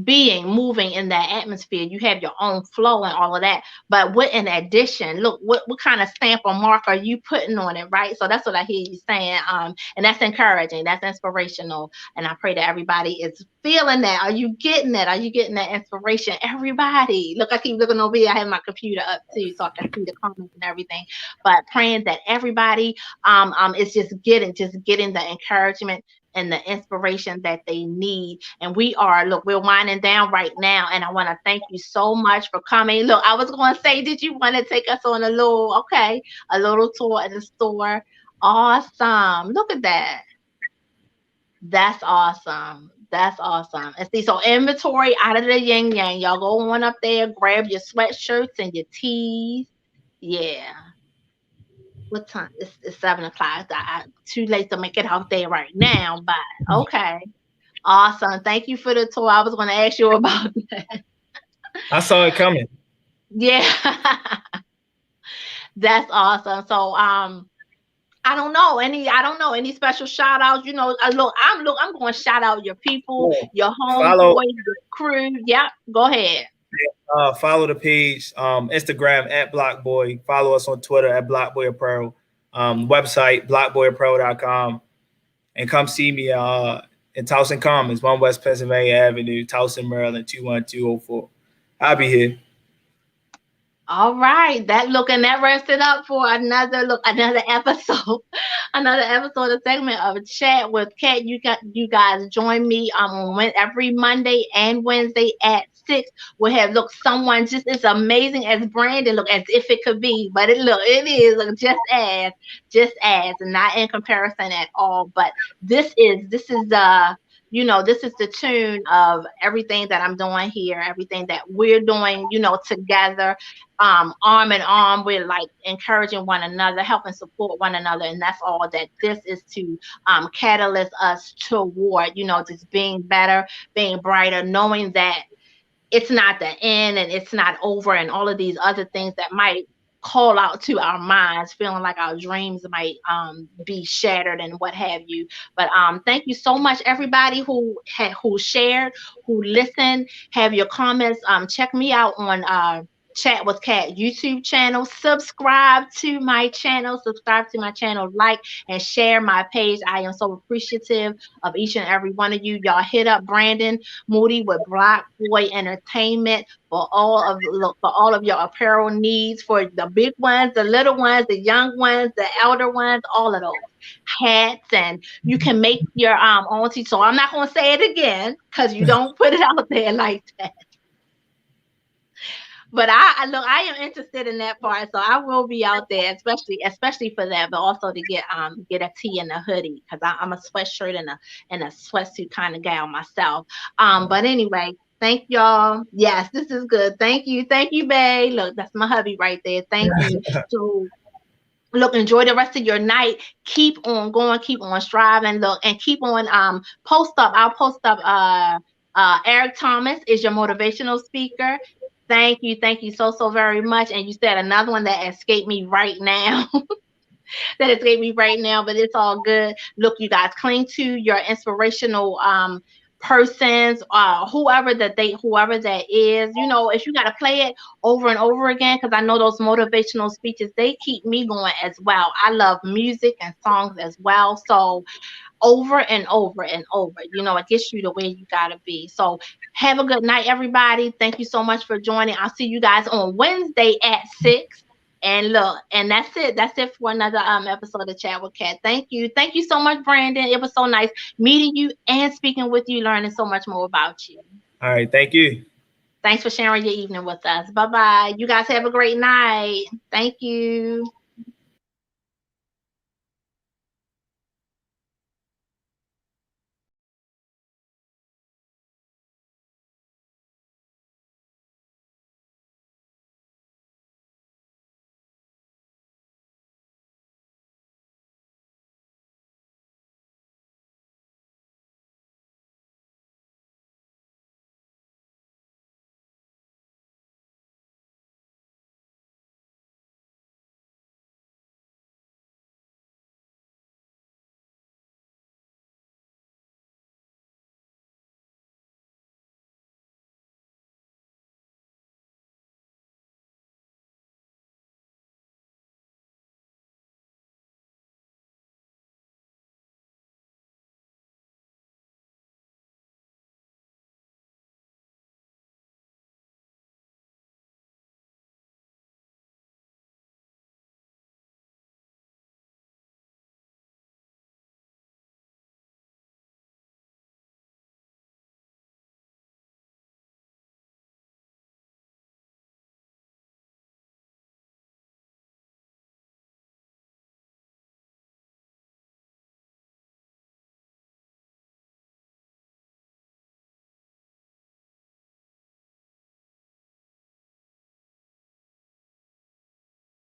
being moving in that atmosphere. You have your own flow and all of that. But what in addition, look, what kind of stamp or mark are you putting on it, right? So that's what I hear you saying. And that's encouraging, that's inspirational. And I pray that everybody is feeling that. Are you getting that? Are you getting that inspiration? Everybody. Look, I keep looking over here. I have my computer up too, so I can see the comments and everything. But praying that everybody is just getting the encouragement and the inspiration that they need. And we're winding down right now. And I want to thank you so much for coming. Look, I was going to say, did you want to take us on a little tour in the store? Awesome. Look at that. That's awesome. That's awesome. And see, so inventory out of the yin yang. Y'all go on up there, grab your sweatshirts and your tees. Yeah. What time? It's 7:00. Too late to make it out there right now, but okay. Awesome. Thank you for the tour. I was going to ask you about that. I saw it coming. Yeah. That's awesome. So I don't know any special shout outs. Look, I'm going to shout out your people, your homeboys, your crew. Yep. Go ahead. Follow the page, Instagram at BlockBoy. Follow us on Twitter at BlockBoy Apparel. Website BlockBoyApparel.com, and come see me in Towson Commons, 1 West Pennsylvania Avenue, Towson, Maryland 21204. I'll be here. All right, that wraps it up for another episode, a segment of Chat with Kat. You guys join me every Monday and Wednesday at 6. We'll have someone just as amazing as Brandon, as if it could be, but it is just as, and not in comparison at all. But this is the this is the tune of everything that I'm doing here, everything that we're doing, together, arm in arm. We're encouraging one another, helping support one another. And that's all that this is to catalyst us toward, just being better, being brighter, knowing that it's not the end and it's not over, and all of these other things that might call out to our minds, feeling like our dreams might be shattered and what have you. But thank you so much, everybody who shared, who listened, have your comments. Check me out on Chat with Kat YouTube channel. Subscribe to my channel, like and share my page. I am so appreciative of each and every one of you. Y'all hit up Brandon Moody with BlockBoy Entertainment for all of your apparel needs, for the big ones, the little ones, the young ones, the elder ones, all of those hats. And you can make your own tee. So I'm not going to say it again because you don't put it out there like that. But I look, I am interested in that part, so I will be out there, especially for that, but also to get a tee and a hoodie because I'm a sweatshirt and a sweatsuit kind of gal myself. But anyway, thank y'all. Yes, this is good. Thank you, babe. Look, that's my hubby right there. Thank you. So look, enjoy the rest of your night. Keep on going, keep on striving. Look, and keep on post up. I'll post up Eric Thomas is your motivational speaker. Thank you so very much. And you said another one that escaped me right now. That escaped me right now, but it's all good. Look, you guys, cling to your inspirational persons, whoever that is. You know, if you got to play it over and over again, because I know those motivational speeches, they keep me going as well. I love music and songs as well. So over and over and over, you know, it gets you to where you got to be. So have a good night, everybody. Thank you so much for joining. I'll see you guys on Wednesday at 6. And look, and that's it. That's it for another episode of Chat with Kat. Thank you. Thank you so much, Brandon. It was so nice meeting you and speaking with you, learning so much more about you. All right. Thank you. Thanks for sharing your evening with us. Bye-bye. You guys have a great night. Thank you.